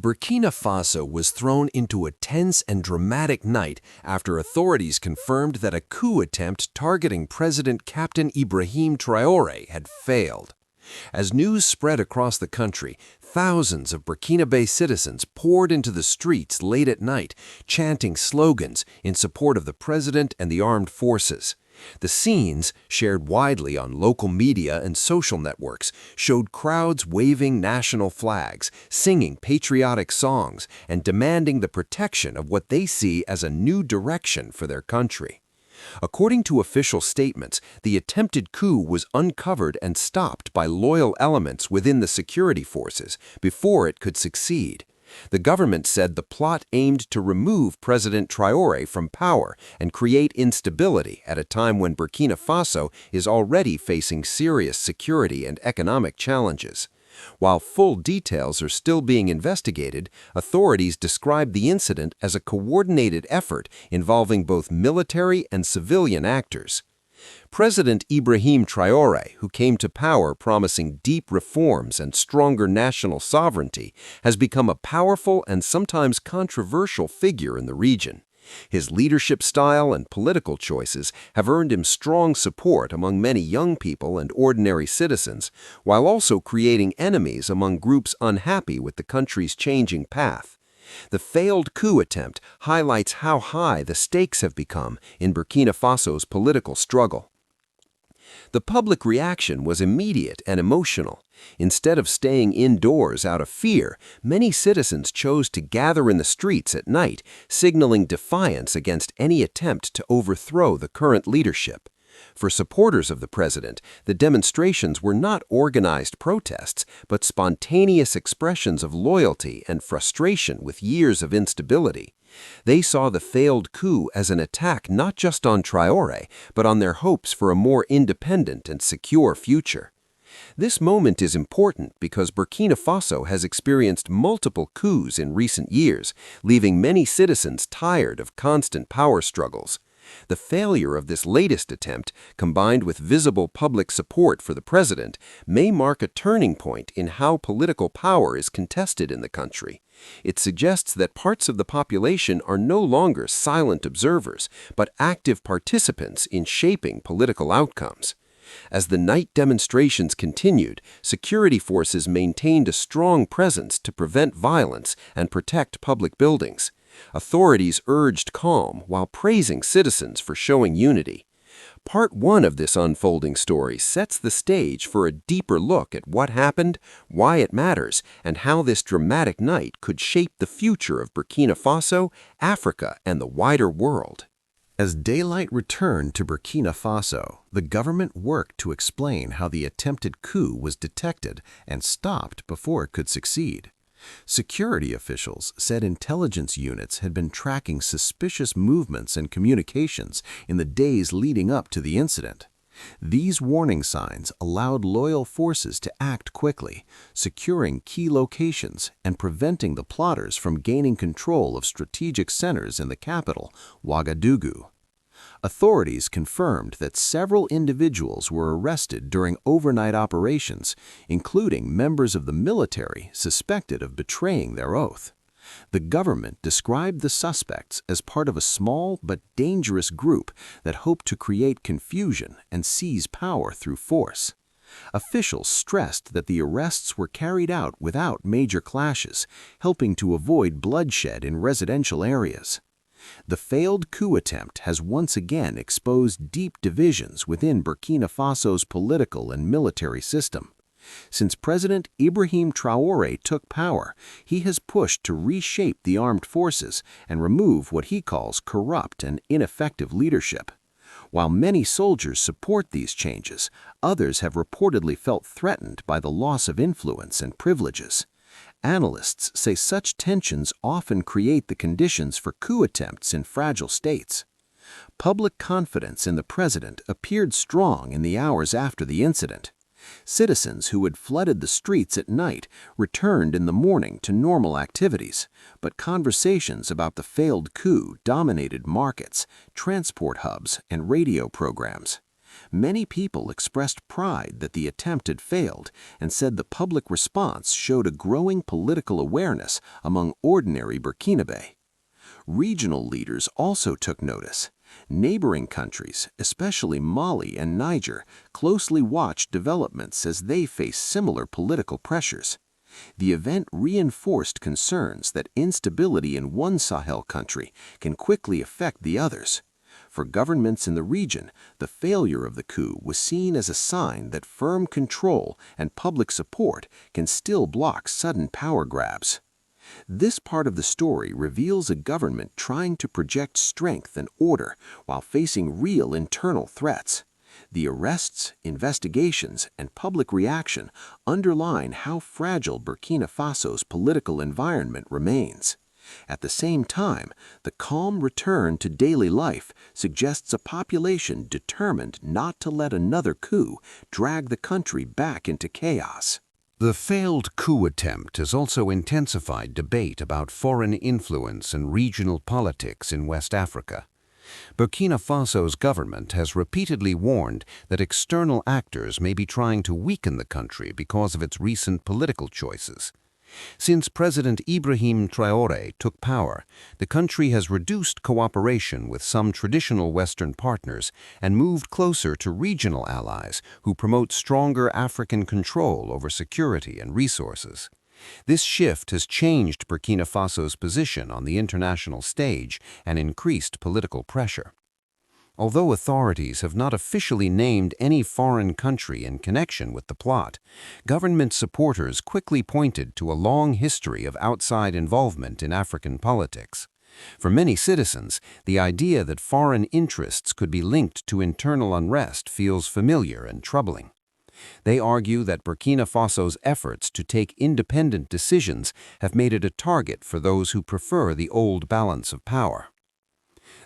Burkina Faso was thrown into a tense and dramatic night after authorities confirmed that a coup attempt targeting President Captain Ibrahim Traoré had failed. As news spread across the country, thousands of Burkinabè citizens poured into the streets late at night, chanting slogans in support of the president and the armed forces. The scenes, shared widely on local media and social networks, showed crowds waving national flags, singing patriotic songs, and demanding the protection of what they see as a new direction for their country. According to official statements, the attempted coup was uncovered and stopped by loyal elements within the security forces before it could succeed. The government said the plot aimed to remove President Traoré from power and create instability at a time when Burkina Faso is already facing serious security and economic challenges. While full details are still being investigated, authorities described the incident as a coordinated effort involving both military and civilian actors. President Ibrahim Traoré, who came to power promising deep reforms and stronger national sovereignty, has become a powerful and sometimes controversial figure in the region. His leadership style and political choices have earned him strong support among many young people and ordinary citizens, while also creating enemies among groups unhappy with the country's changing path. The failed coup attempt highlights how high the stakes have become in Burkina Faso's political struggle. The public reaction was immediate and emotional. Instead of staying indoors out of fear, many citizens chose to gather in the streets at night, signaling defiance against any attempt to overthrow the current leadership. For supporters of the president, the demonstrations were not organized protests, but spontaneous expressions of loyalty and frustration with years of instability. They saw the failed coup as an attack not just on Traoré, but on their hopes for a more independent and secure future. This moment is important because Burkina Faso has experienced multiple coups in recent years, leaving many citizens tired of constant power struggles. The failure of this latest attempt, combined with visible public support for the president, may mark a turning point in how political power is contested in the country. It suggests that parts of the population are no longer silent observers, but active participants in shaping political outcomes. As the night demonstrations continued, security forces maintained a strong presence to prevent violence and protect public buildings. Authorities urged calm while praising citizens for showing unity. Part 1 of this unfolding story sets the stage for a deeper look at what happened, why it matters, and how this dramatic night could shape the future of Burkina Faso, Africa, and the wider world. As daylight returned to Burkina Faso, the government worked to explain how the attempted coup was detected and stopped before it could succeed. Security officials said intelligence units had been tracking suspicious movements and communications in the days leading up to the incident. These warning signs allowed loyal forces to act quickly, securing key locations and preventing the plotters from gaining control of strategic centers in the capital, Ouagadougou. Authorities confirmed that several individuals were arrested during overnight operations, including members of the military suspected of betraying their oath. The government described the suspects as part of a small but dangerous group that hoped to create confusion and seize power through force. Officials stressed that the arrests were carried out without major clashes, helping to avoid bloodshed in residential areas. The failed coup attempt has once again exposed deep divisions within Burkina Faso's political and military system. Since President Ibrahim Traoré took power, he has pushed to reshape the armed forces and remove what he calls corrupt and ineffective leadership. While many soldiers support these changes, others have reportedly felt threatened by the loss of influence and privileges. Analysts say such tensions often create the conditions for coup attempts in fragile states. Public confidence in the president appeared strong in the hours after the incident. Citizens who had flooded the streets at night returned in the morning to normal activities, but conversations about the failed coup dominated markets, transport hubs, and radio programs. Many people expressed pride that the attempt had failed and said the public response showed a growing political awareness among ordinary Burkinabè. Regional leaders also took notice. Neighboring countries, especially Mali and Niger, closely watched developments as they faced similar political pressures. The event reinforced concerns that instability in one Sahel country can quickly affect the others. For governments in the region, the failure of the coup was seen as a sign that firm control and public support can still block sudden power grabs. This part of the story reveals a government trying to project strength and order while facing real internal threats. The arrests, investigations, and public reaction underline how fragile Burkina Faso's political environment remains. At the same time, the calm return to daily life suggests a population determined not to let another coup drag the country back into chaos. The failed coup attempt has also intensified debate about foreign influence and regional politics in West Africa. Burkina Faso's government has repeatedly warned that external actors may be trying to weaken the country because of its recent political choices. Since President Ibrahim Traoré took power, the country has reduced cooperation with some traditional Western partners and moved closer to regional allies who promote stronger African control over security and resources. This shift has changed Burkina Faso's position on the international stage and increased political pressure. Although authorities have not officially named any foreign country in connection with the plot, government supporters quickly pointed to a long history of outside involvement in African politics. For many citizens, the idea that foreign interests could be linked to internal unrest feels familiar and troubling. They argue that Burkina Faso's efforts to take independent decisions have made it a target for those who prefer the old balance of power.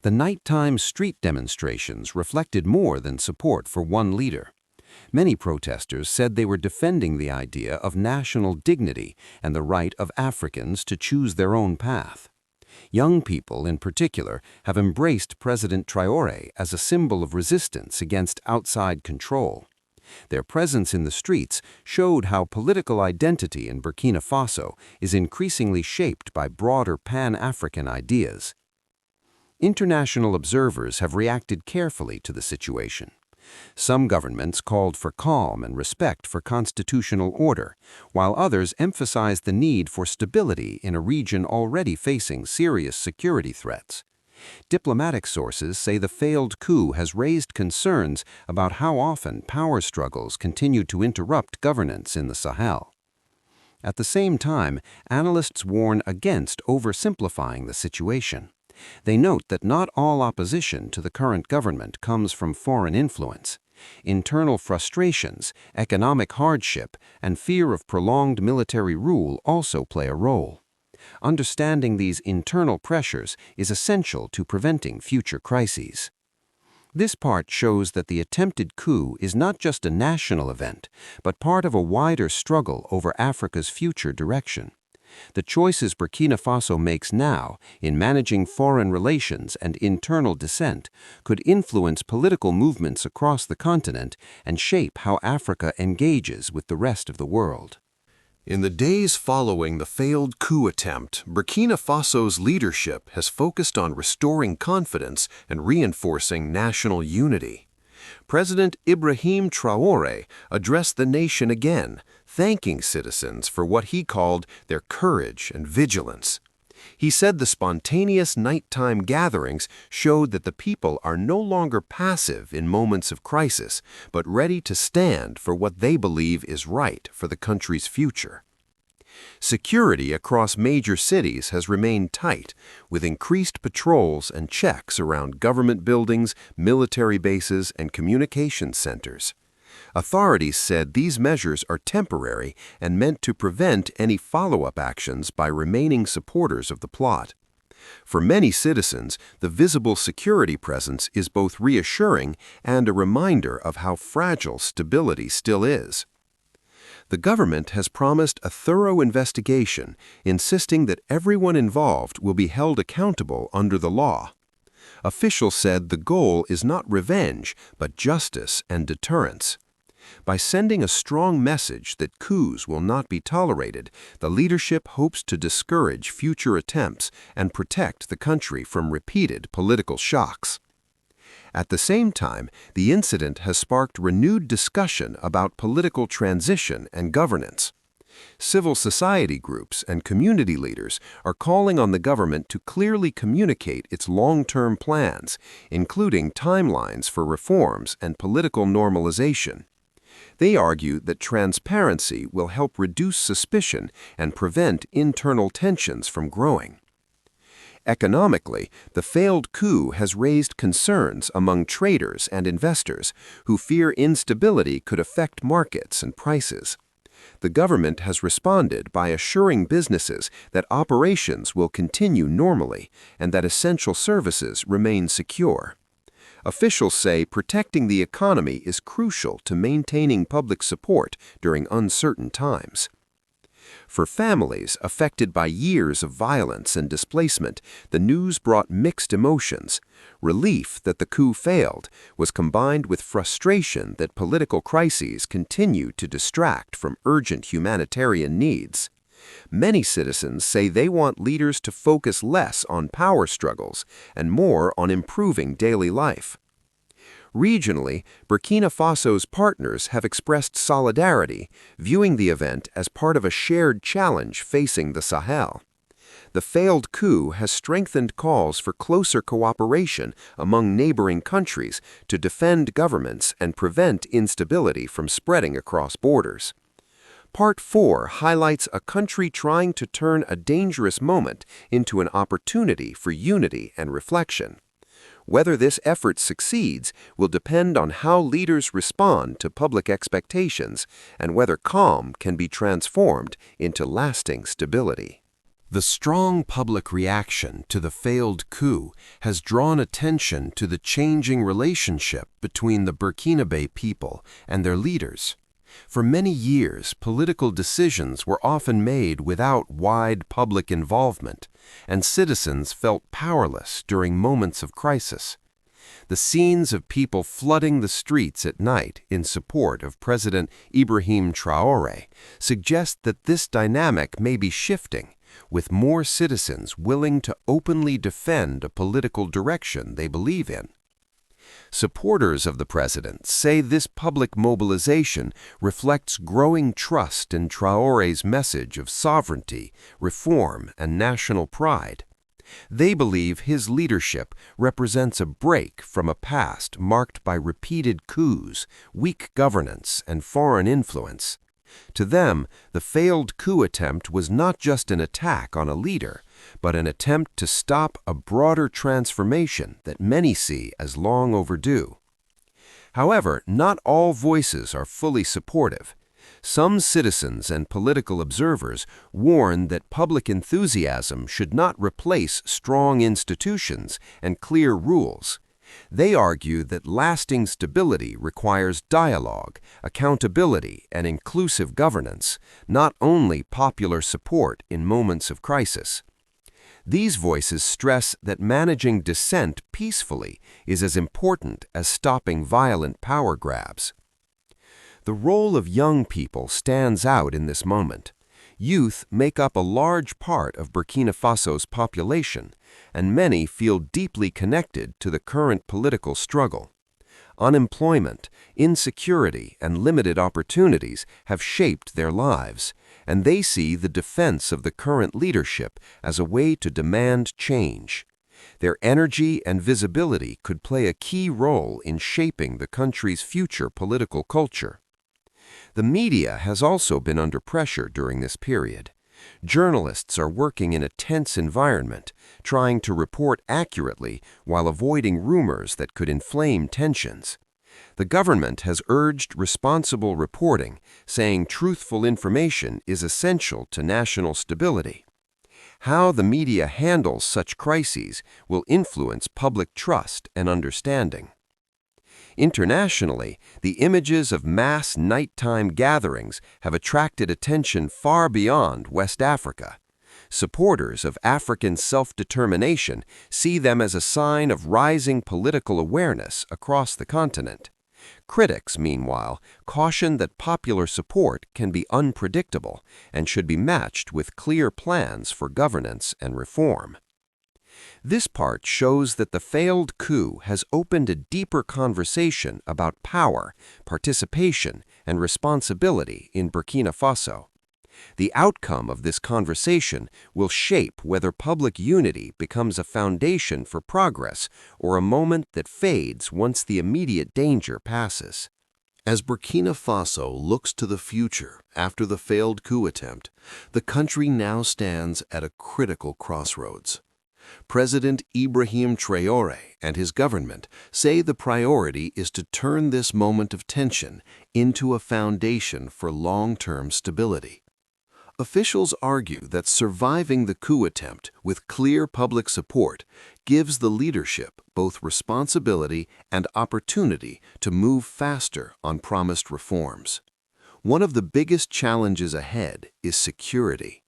The nighttime street demonstrations reflected more than support for one leader. Many protesters said they were defending the idea of national dignity and the right of Africans to choose their own path. Young people, in particular, have embraced President Traoré as a symbol of resistance against outside control. Their presence in the streets showed how political identity in Burkina Faso is increasingly shaped by broader Pan-African ideas. International observers have reacted carefully to the situation. Some governments called for calm and respect for constitutional order, while others emphasized the need for stability in a region already facing serious security threats. Diplomatic sources say the failed coup has raised concerns about how often power struggles continue to interrupt governance in the Sahel. At the same time, analysts warn against oversimplifying the situation. They note that not all opposition to the current government comes from foreign influence. Internal frustrations, economic hardship, and fear of prolonged military rule also play a role. Understanding these internal pressures is essential to preventing future crises. This part shows that the attempted coup is not just a national event, but part of a wider struggle over Africa's future direction. The choices Burkina Faso makes now in managing foreign relations and internal dissent could influence political movements across the continent and shape how Africa engages with the rest of the world. In the days following the failed coup attempt, Burkina Faso's leadership has focused on restoring confidence and reinforcing national unity. President Ibrahim Traoré addressed the nation again, thanking citizens for what he called their courage and vigilance. He said the spontaneous nighttime gatherings showed that the people are no longer passive in moments of crisis, but ready to stand for what they believe is right for the country's future. Security across major cities has remained tight, with increased patrols and checks around government buildings, military bases, and communications centers. Authorities said these measures are temporary and meant to prevent any follow-up actions by remaining supporters of the plot. For many citizens, the visible security presence is both reassuring and a reminder of how fragile stability still is. The government has promised a thorough investigation, insisting that everyone involved will be held accountable under the law. Officials said the goal is not revenge, but justice and deterrence. By sending a strong message that coups will not be tolerated, the leadership hopes to discourage future attempts and protect the country from repeated political shocks. At the same time, the incident has sparked renewed discussion about political transition and governance. Civil society groups and community leaders are calling on the government to clearly communicate its long-term plans, including timelines for reforms and political normalization. They argue that transparency will help reduce suspicion and prevent internal tensions from growing. Economically, the failed coup has raised concerns among traders and investors who fear instability could affect markets and prices. The government has responded by assuring businesses that operations will continue normally and that essential services remain secure. Officials say protecting the economy is crucial to maintaining public support during uncertain times. For families affected by years of violence and displacement, the news brought mixed emotions. Relief that the coup failed was combined with frustration that political crises continue to distract from urgent humanitarian needs. Many citizens say they want leaders to focus less on power struggles and more on improving daily life. Regionally, Burkina Faso's partners have expressed solidarity, viewing the event as part of a shared challenge facing the Sahel. The failed coup has strengthened calls for closer cooperation among neighboring countries to defend governments and prevent instability from spreading across borders. Part 4 highlights a country trying to turn a dangerous moment into an opportunity for unity and reflection. Whether this effort succeeds will depend on how leaders respond to public expectations and whether calm can be transformed into lasting stability. The strong public reaction to the failed coup has drawn attention to the changing relationship between the Burkinabè people and their leaders. For many years, political decisions were often made without wide public involvement, and citizens felt powerless during moments of crisis. The scenes of people flooding the streets at night in support of President Ibrahim Traoré suggest that this dynamic may be shifting, with more citizens willing to openly defend a political direction they believe in. Supporters of the president say this public mobilization reflects growing trust in Traoré's message of sovereignty, reform, and national pride. They believe his leadership represents a break from a past marked by repeated coups, weak governance, and foreign influence. To them, the failed coup attempt was not just an attack on a leader, but an attempt to stop a broader transformation that many see as long overdue. However, not all voices are fully supportive. Some citizens and political observers warn that public enthusiasm should not replace strong institutions and clear rules. They argue that lasting stability requires dialogue, accountability, and inclusive governance, not only popular support in moments of crisis. These voices stress that managing dissent peacefully is as important as stopping violent power grabs. The role of young people stands out in this moment. Youth make up a large part of Burkina Faso's population, and many feel deeply connected to the current political struggle. Unemployment, insecurity, and limited opportunities have shaped their lives, and they see the defense of the current leadership as a way to demand change. Their energy and visibility could play a key role in shaping the country's future political culture. The media has also been under pressure during this period. Journalists are working in a tense environment, trying to report accurately while avoiding rumors that could inflame tensions. The government has urged responsible reporting, saying truthful information is essential to national stability. How the media handles such crises will influence public trust and understanding. Internationally, the images of mass nighttime gatherings have attracted attention far beyond West Africa. Supporters of African self-determination see them as a sign of rising political awareness across the continent. Critics, meanwhile, caution that popular support can be unpredictable and should be matched with clear plans for governance and reform. This part shows that the failed coup has opened a deeper conversation about power, participation, and responsibility in Burkina Faso. The outcome of this conversation will shape whether public unity becomes a foundation for progress or a moment that fades once the immediate danger passes. As Burkina Faso looks to the future after the failed coup attempt, the country now stands at a critical crossroads. President Ibrahim Traoré and his government say the priority is to turn this moment of tension into a foundation for long-term stability. Officials argue that surviving the coup attempt with clear public support gives the leadership both responsibility and opportunity to move faster on promised reforms. One of the biggest challenges ahead is security.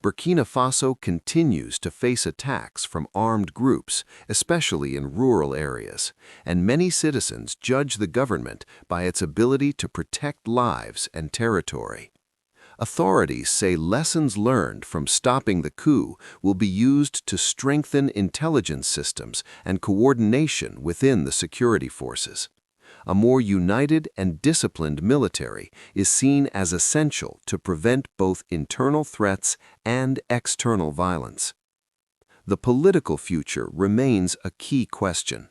Burkina Faso continues to face attacks from armed groups, especially in rural areas, and many citizens judge the government by its ability to protect lives and territory. Authorities say lessons learned from stopping the coup will be used to strengthen intelligence systems and coordination within the security forces. A more united and disciplined military is seen as essential to prevent both internal threats and external violence. The political future remains a key question.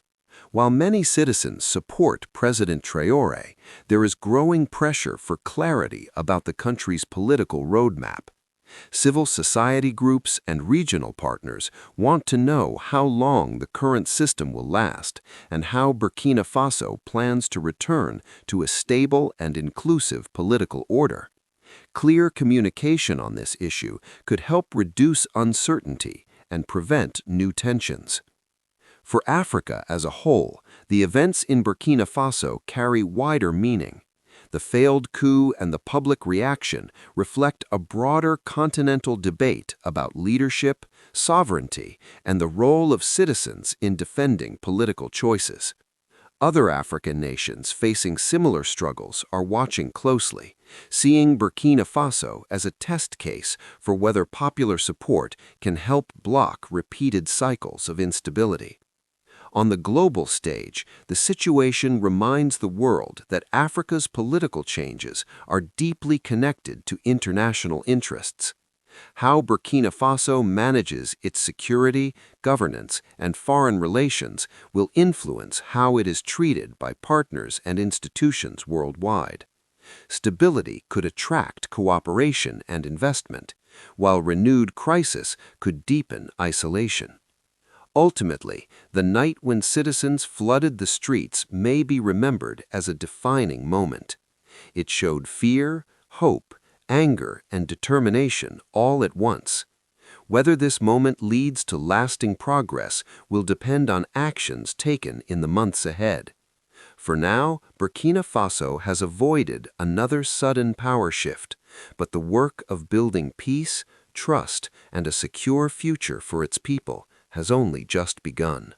While many citizens support President Traoré, there is growing pressure for clarity about the country's political roadmap. Civil society groups and regional partners want to know how long the current system will last and how Burkina Faso plans to return to a stable and inclusive political order. Clear communication on this issue could help reduce uncertainty and prevent new tensions. For Africa as a whole, the events in Burkina Faso carry wider meaning. The failed coup and the public reaction reflect a broader continental debate about leadership, sovereignty, and the role of citizens in defending political choices. Other African nations facing similar struggles are watching closely, seeing Burkina Faso as a test case for whether popular support can help block repeated cycles of instability. On the global stage, the situation reminds the world that Africa's political changes are deeply connected to international interests. How Burkina Faso manages its security, governance, and foreign relations will influence how it is treated by partners and institutions worldwide. Stability could attract cooperation and investment, while renewed crisis could deepen isolation. Ultimately, the night when citizens flooded the streets may be remembered as a defining moment. It showed fear, hope, anger, and determination all at once. Whether this moment leads to lasting progress will depend on actions taken in the months ahead. For now, Burkina Faso has avoided another sudden power shift, but the work of building peace, trust, and a secure future for its people has only just begun.